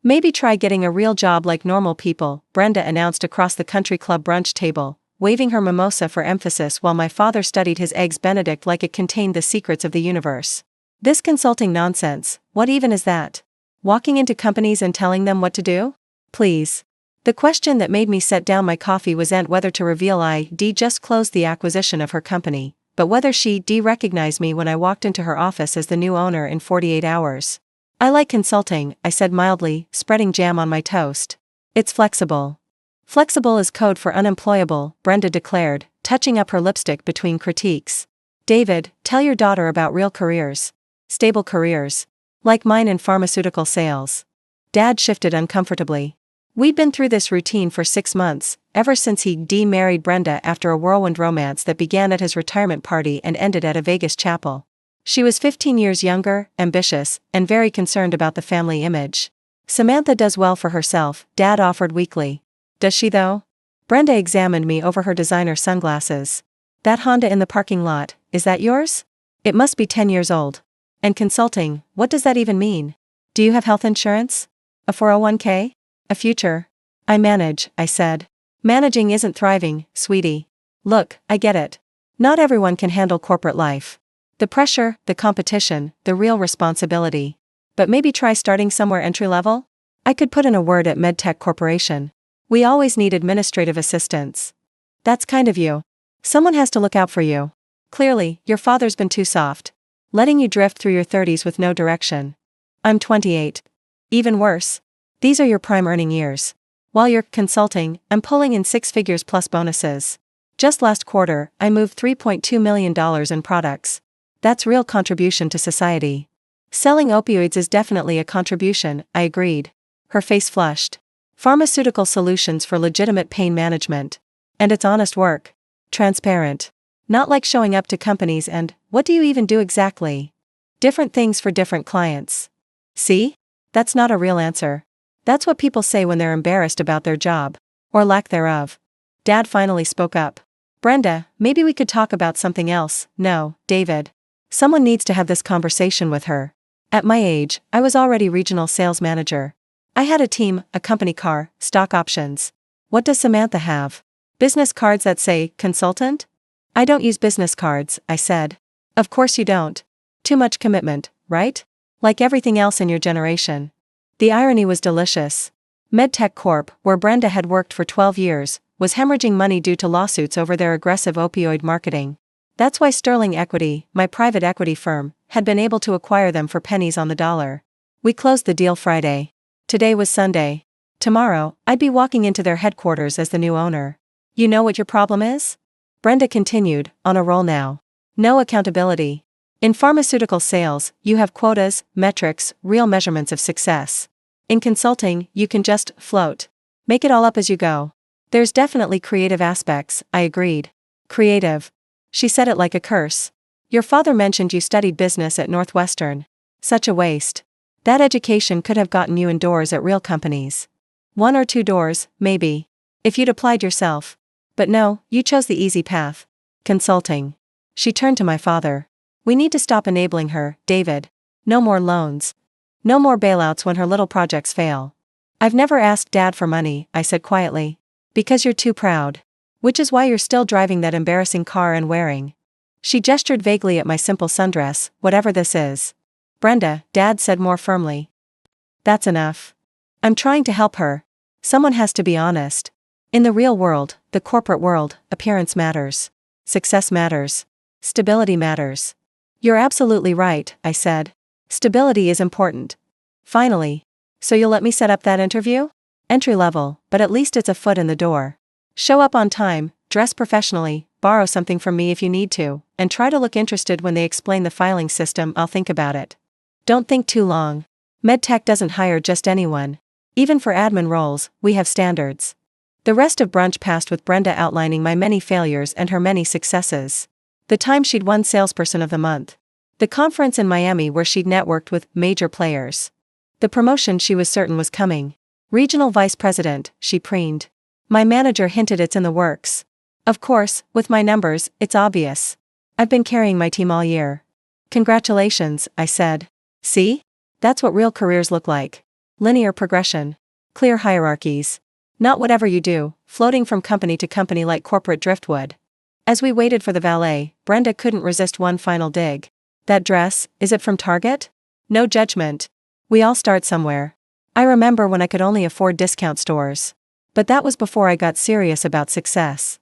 Maybe try getting a real job like normal people, Brenda announced across the country club brunch table, waving her mimosa for emphasis while my father studied his eggs Benedict like it contained the secrets of the universe. This consulting nonsense, what even is that? Walking into companies and telling them what to do? Please. The question that made me set down my coffee wasn't whether to reveal I.D. just closed the acquisition of her company, but whether she.D. recognized me when I walked into her office as the new owner in 48 hours. I like consulting, I said mildly, spreading jam on my toast. It's flexible. Flexible is code for unemployable, Brenda declared, touching up her lipstick between critiques. David, tell your daughter about real careers. Stable careers. Like mine in pharmaceutical sales. Dad shifted uncomfortably. We'd been through this routine for 6 months, ever since he married Brenda after a whirlwind romance that began at his retirement party and ended at a Vegas chapel. She was 15 years younger, ambitious, and very concerned about the family image. Samantha does well for herself, Dad offered weakly. Does she though? Brenda examined me over her designer sunglasses. That Honda in the parking lot, is that yours? It must be 10 years old. And consulting, what does that even mean? Do you have health insurance? A 401k? A future? I manage, I said. Managing isn't thriving, sweetie. Look, I get it. Not everyone can handle corporate life. The pressure, the competition, the real responsibility. But maybe try starting somewhere entry-level? I could put in a word at MedTech Corporation. We always need administrative assistants. That's kind of you. Someone has to look out for you. Clearly, your father's been too soft. Letting you drift through your 30s with no direction. I'm 28. Even worse. These are your prime earning years. While you're consulting, I'm pulling in 6 figures plus bonuses. Just last quarter, I moved $3.2 million in products. That's real contribution to society. Selling opioids is definitely a contribution, I agreed. Her face flushed. Pharmaceutical solutions for legitimate pain management. And it's honest work. Transparent. Not like showing up to companies and, what do you even do exactly? Different things for different clients. See? That's not a real answer. That's what people say when they're embarrassed about their job. Or lack thereof. Dad finally spoke up. Brenda, maybe we could talk about something else. No, David. Someone needs to have this conversation with her. At my age, I was already regional sales manager. I had a team, a company car, stock options. What does Samantha have? Business cards that say, consultant? I don't use business cards, I said. Of course you don't. Too much commitment, right? Like everything else in your generation. The irony was delicious. MedTech Corp, where Brenda had worked for 12 years, was hemorrhaging money due to lawsuits over their aggressive opioid marketing. That's why Sterling Equity, my private equity firm, had been able to acquire them for pennies on the dollar. We closed the deal Friday. Today was Sunday. Tomorrow, I'd be walking into their headquarters as the new owner. You know what your problem is? Brenda continued, on a roll now. No accountability. In pharmaceutical sales, you have quotas, metrics, real measurements of success. In consulting, you can just float. Make it all up as you go. There's definitely creative aspects, I agreed. Creative. She said it like a curse. Your father mentioned you studied business at Northwestern. Such a waste. That education could have gotten you indoors at real companies. 1 or 2 doors, maybe. If you'd applied yourself. But no, you chose the easy path. Consulting. She turned to my father. We need to stop enabling her, David. No more loans. No more bailouts when her little projects fail. I've never asked Dad for money, I said quietly. Because you're too proud. Which is why you're still driving that embarrassing car and wearing. She gestured vaguely at my simple sundress, whatever this is. Brenda, Dad said more firmly. That's enough. I'm trying to help her. Someone has to be honest. In the real world, the corporate world, appearance matters. Success matters. Stability matters. You're absolutely right, I said. Stability is important. Finally. So you'll let me set up that interview? Entry level, but at least it's a foot in the door. Show up on time, dress professionally, borrow something from me if you need to, and try to look interested when they explain the filing system. I'll think about it. Don't think too long. MedTech doesn't hire just anyone. Even for admin roles, we have standards. The rest of brunch passed with Brenda outlining my many failures and her many successes. The time she'd won Salesperson of the Month. The conference in Miami where she'd networked with major players. The promotion she was certain was coming. Regional Vice President, she preened. My manager hinted it's in the works. Of course, with my numbers, it's obvious. I've been carrying my team all year. Congratulations, I said. See? That's what real careers look like. Linear progression. Clear hierarchies. Not whatever you do, floating from company to company like corporate driftwood. As we waited for the valet, Brenda couldn't resist one final dig. That dress, is it from Target? No judgment. We all start somewhere. I remember when I could only afford discount stores. But that was before I got serious about success.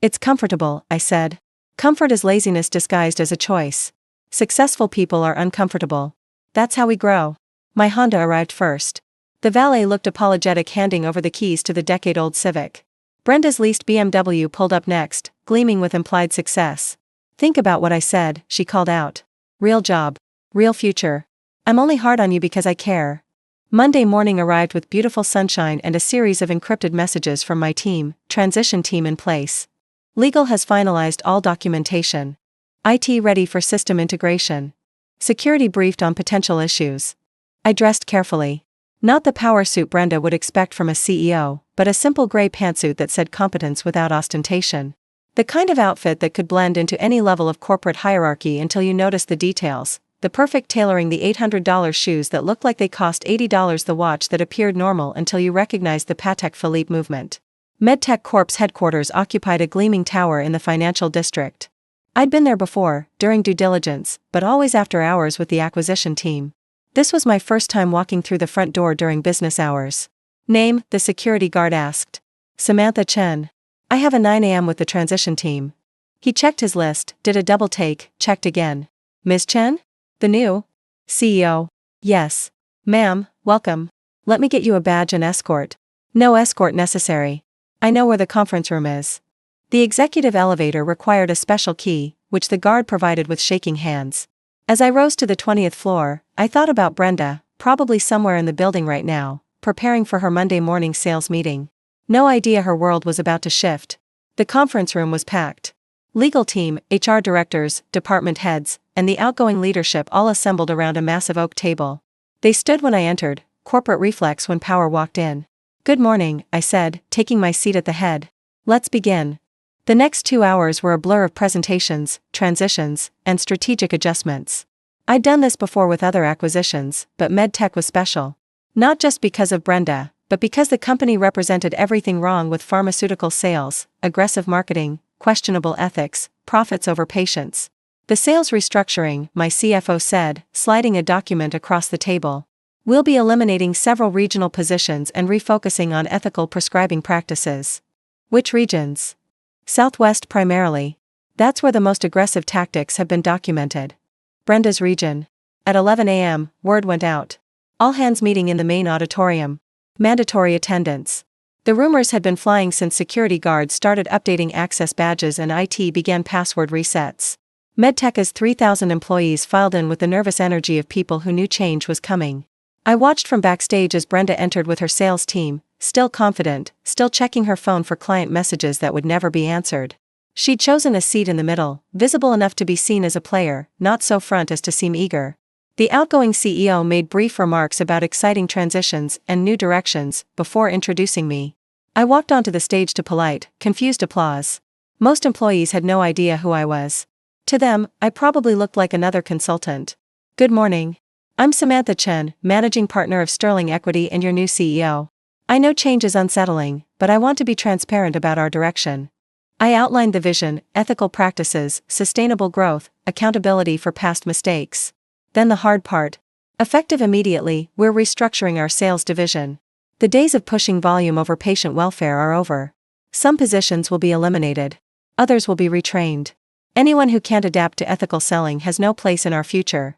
It's comfortable, I said. Comfort is laziness disguised as a choice. Successful people are uncomfortable. That's how we grow. My Honda arrived first. The valet looked apologetic, handing over the keys to the decade-old Civic. Brenda's leased BMW pulled up next, gleaming with implied success. Think about what I said, she called out. Real job. Real future. I'm only hard on you because I care. Monday morning arrived with beautiful sunshine and a series of encrypted messages from my team, transition team in place. Legal has finalized all documentation. IT ready for system integration. Security briefed on potential issues. I dressed carefully. Not the power suit Brenda would expect from a CEO, but a simple gray pantsuit that said competence without ostentation. The kind of outfit that could blend into any level of corporate hierarchy until you notice the details. The perfect tailoring, the $800 shoes that looked like they cost $80, the watch that appeared normal until you recognized the Patek Philippe movement. MedTech Corp's headquarters occupied a gleaming tower in the financial district. I'd been there before, during due diligence, but always after hours with the acquisition team. This was my first time walking through the front door during business hours. Name, the security guard asked. Samantha Chen. I have a 9 a.m. with the transition team. He checked his list, did a double take, checked again. Ms. Chen? The new CEO. Yes. Ma'am, welcome. Let me get you a badge and escort. No escort necessary. I know where the conference room is. The executive elevator required a special key, which the guard provided with shaking hands. As I rose to the 20th floor, I thought about Brenda, probably somewhere in the building right now, preparing for her Monday morning sales meeting. No idea her world was about to shift. The conference room was packed. Legal team, HR directors, department heads, and the outgoing leadership all assembled around a massive oak table. They stood when I entered, corporate reflex when power walked in. Good morning, I said, taking my seat at the head. Let's begin. The next 2 hours were a blur of presentations, transitions, and strategic adjustments. I'd done this before with other acquisitions, but MedTech was special. Not just because of Brenda, but because the company represented everything wrong with pharmaceutical sales, aggressive marketing, questionable ethics, profits over patients. The sales restructuring, my CFO said, sliding a document across the table. We'll be eliminating several regional positions and refocusing on ethical prescribing practices. Which regions? Southwest primarily. That's where the most aggressive tactics have been documented. Brenda's region. At 11 a.m., word went out. All hands meeting in the main auditorium. Mandatory attendance. The rumors had been flying since security guards started updating access badges and IT began password resets. MedTech's 3,000 employees filed in with the nervous energy of people who knew change was coming. I watched from backstage as Brenda entered with her sales team, still confident, still checking her phone for client messages that would never be answered. She'd chosen a seat in the middle, visible enough to be seen as a player, not so front as to seem eager. The outgoing CEO made brief remarks about exciting transitions and new directions before introducing me. I walked onto the stage to polite, confused applause. Most employees had no idea who I was. To them, I probably looked like another consultant. Good morning. I'm Samantha Chen, managing partner of Sterling Equity and your new CEO. I know change is unsettling, but I want to be transparent about our direction. I outlined the vision, ethical practices, sustainable growth, accountability for past mistakes. Then the hard part. Effective immediately, we're restructuring our sales division. The days of pushing volume over patient welfare are over. Some positions will be eliminated. Others will be retrained. Anyone who can't adapt to ethical selling has no place in our future.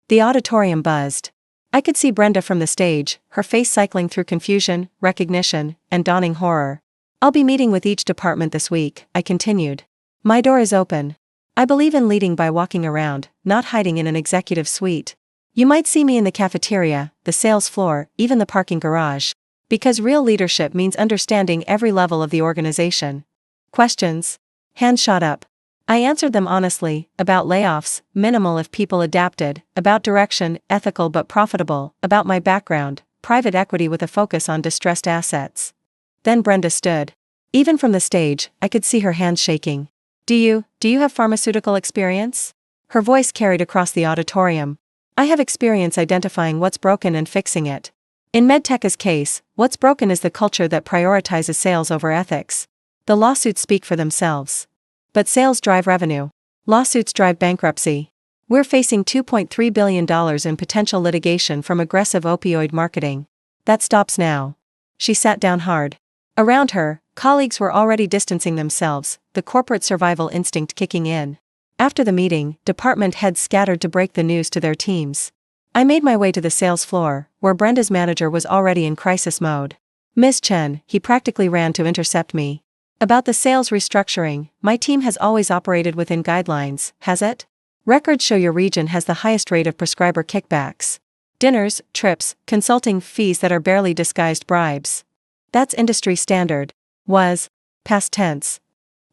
The auditorium buzzed. I could see Brenda from the stage, her face cycling through confusion, recognition, and dawning horror. I'll be meeting with each department this week, I continued. My door is open. I believe in leading by walking around, not hiding in an executive suite. You might see me in the cafeteria, the sales floor, even the parking garage. Because real leadership means understanding every level of the organization. Questions? Hands shot up. I answered them honestly, about layoffs, minimal if people adapted, about direction, ethical but profitable, about my background, private equity with a focus on distressed assets. Then Brenda stood. Even from the stage, I could see her hands shaking. Do you have pharmaceutical experience? Her voice carried across the auditorium. I have experience identifying what's broken and fixing it. In MedTech's case, what's broken is the culture that prioritizes sales over ethics. The lawsuits speak for themselves. But sales drive revenue. Lawsuits drive bankruptcy. We're facing $2.3 billion in potential litigation from aggressive opioid marketing. That stops now. She sat down hard. Around her, colleagues were already distancing themselves, the corporate survival instinct kicking in. After the meeting, department heads scattered to break the news to their teams. I made my way to the sales floor, where Brenda's manager was already in crisis mode. "Miss Chen," he practically ran to intercept me. "About the sales restructuring, my team has always operated within guidelines, has it? Records show your region has the highest rate of prescriber kickbacks. Dinners, trips, consulting fees that are barely disguised bribes. That's industry standard." Was. Past tense.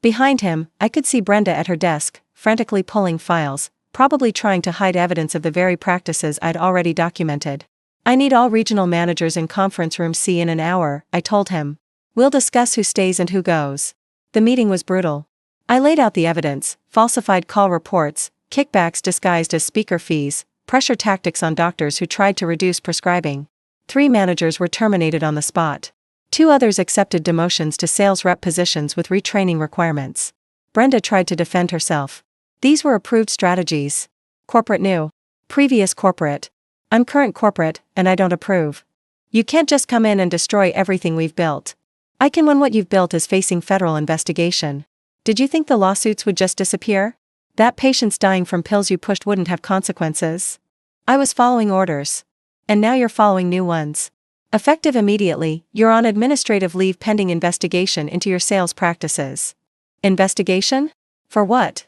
Behind him, I could see Brenda at her desk, frantically pulling files, probably trying to hide evidence of the very practices I'd already documented. "I need all regional managers in conference room C in an hour," I told him. "We'll discuss who stays and who goes." The meeting was brutal. I laid out the evidence: falsified call reports, kickbacks disguised as speaker fees, pressure tactics on doctors who tried to reduce prescribing. 3 managers were terminated on the spot. 2 others accepted demotions to sales rep positions with retraining requirements. Brenda tried to defend herself. "These were approved strategies. Corporate new. Previous corporate. I'm current corporate, and I don't approve. You can't just come in and destroy everything we've built. I can when what you've built is facing federal investigation. Did you think the lawsuits would just disappear? That patients dying from pills you pushed wouldn't have consequences? I was following orders. And now you're following new ones. Effective immediately, you're on administrative leave pending investigation into your sales practices." Investigation? For what?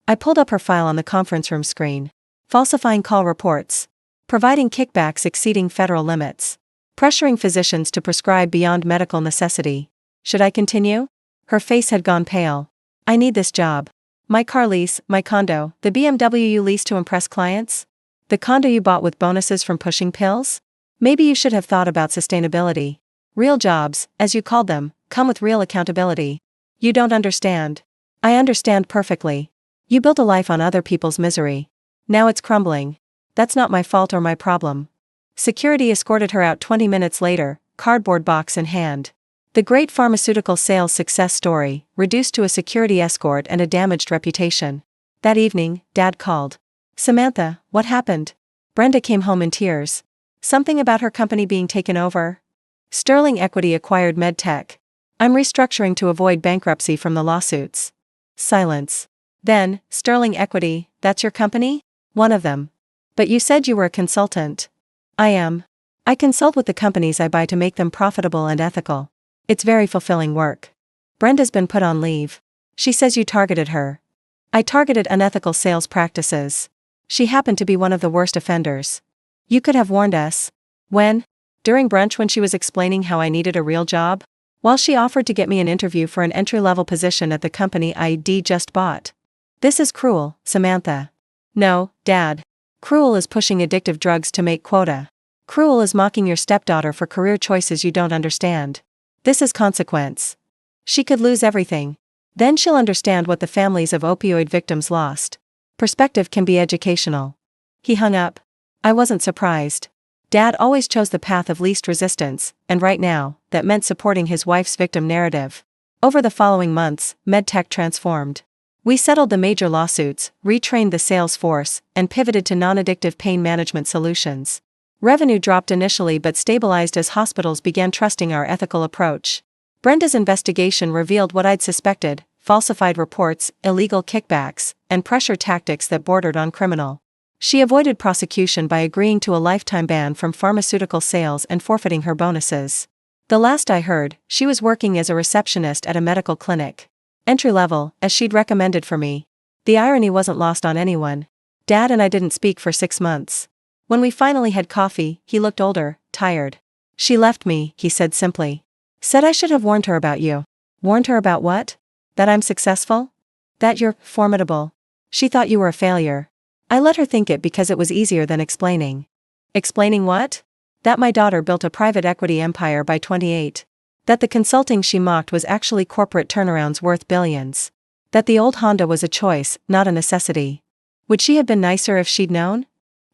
I pulled up her file on the conference room screen. Falsifying call reports. Providing kickbacks exceeding federal limits. Pressuring physicians to prescribe beyond medical necessity. Should I continue? Her face had gone pale. "I need this job. My car lease, my condo, the BMW you lease to impress clients? The condo you bought with bonuses from pushing pills? Maybe you should have thought about sustainability. Real jobs, as you called them, come with real accountability. You don't understand." "I understand perfectly. You built a life on other people's misery. Now it's crumbling. That's not my fault or my problem." Security escorted her out 20 minutes later, cardboard box in hand. The great pharmaceutical sales success story, reduced to a security escort and a damaged reputation. That evening, Dad called. "Samantha, what happened?" Brenda came home in tears. "Something about her company being taken over? Sterling Equity acquired MedTech. I'm restructuring to avoid bankruptcy from the lawsuits." Silence. Then, "Sterling Equity, that's your company?" "One of them. But you said you were a consultant." "I am. I consult with the companies I buy to make them profitable and ethical. It's very fulfilling work." "Brenda's been put on leave. She says you targeted her." "I targeted unethical sales practices. She happened to be one of the worst offenders." "You could have warned us." "When?" "During brunch when she was explaining how I needed a real job? While she offered to get me an interview for an entry-level position at the company I'd just bought." "This is cruel, Samantha." "No, Dad. Cruel is pushing addictive drugs to make quota. Cruel is mocking your stepdaughter for career choices you don't understand. This is consequence. She could lose everything. Then she'll understand what the families of opioid victims lost. Perspective can be educational." He hung up. I wasn't surprised. Dad always chose the path of least resistance, and right now, that meant supporting his wife's victim narrative. Over the following months, MedTech transformed. We settled the major lawsuits, retrained the sales force, and pivoted to non-addictive pain management solutions. Revenue dropped initially but stabilized as hospitals began trusting our ethical approach. Brenda's investigation revealed what I'd suspected: falsified reports, illegal kickbacks, and pressure tactics that bordered on criminal. She avoided prosecution by agreeing to a lifetime ban from pharmaceutical sales and forfeiting her bonuses. The last I heard, she was working as a receptionist at a medical clinic. Entry-level, as she'd recommended for me. The irony wasn't lost on anyone. Dad and I didn't speak for 6 months. When we finally had coffee, he looked older, tired. "She left me," he said simply. "Said I should have warned her about you." "Warned her about what?" "That I'm successful? That you're formidable. She thought you were a failure." I let her think it because it was easier than explaining. "Explaining what?" "That my daughter built a private equity empire by 28. That the consulting she mocked was actually corporate turnarounds worth billions. That the old Honda was a choice, not a necessity. Would she have been nicer if she'd known?"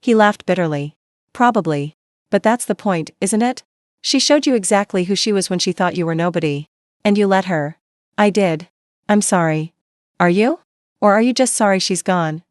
He laughed bitterly. "Probably. But that's the point, isn't it? She showed you exactly who she was when she thought you were nobody. And you let her. I did. I'm sorry. Are you? Or are you just sorry she's gone?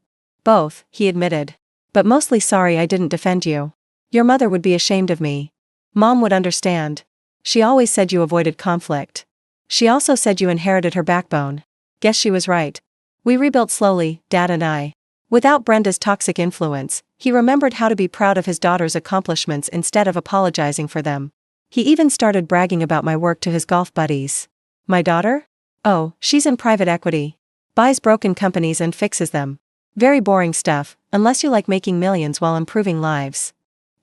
Both, he admitted. But mostly sorry I didn't defend you. Your mother would be ashamed of me. Mom would understand. She always said you avoided conflict. She also said you inherited her backbone. Guess she was right. We rebuilt slowly, Dad and I. Without Brenda's toxic influence, he remembered how to be proud of his daughter's accomplishments instead of apologizing for them. He even started bragging about my work to his golf buddies. My daughter? Oh, she's in private equity. Buys broken companies and fixes them. Very boring stuff, unless you like making millions while improving lives.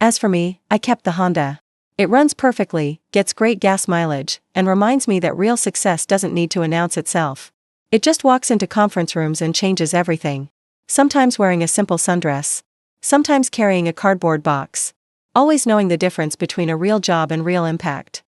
As for me, I kept the Honda. It runs perfectly, gets great gas mileage, and reminds me that real success doesn't need to announce itself. It just walks into conference rooms and changes everything. Sometimes wearing a simple sundress. Sometimes carrying a cardboard box. Always knowing the difference between a real job and real impact.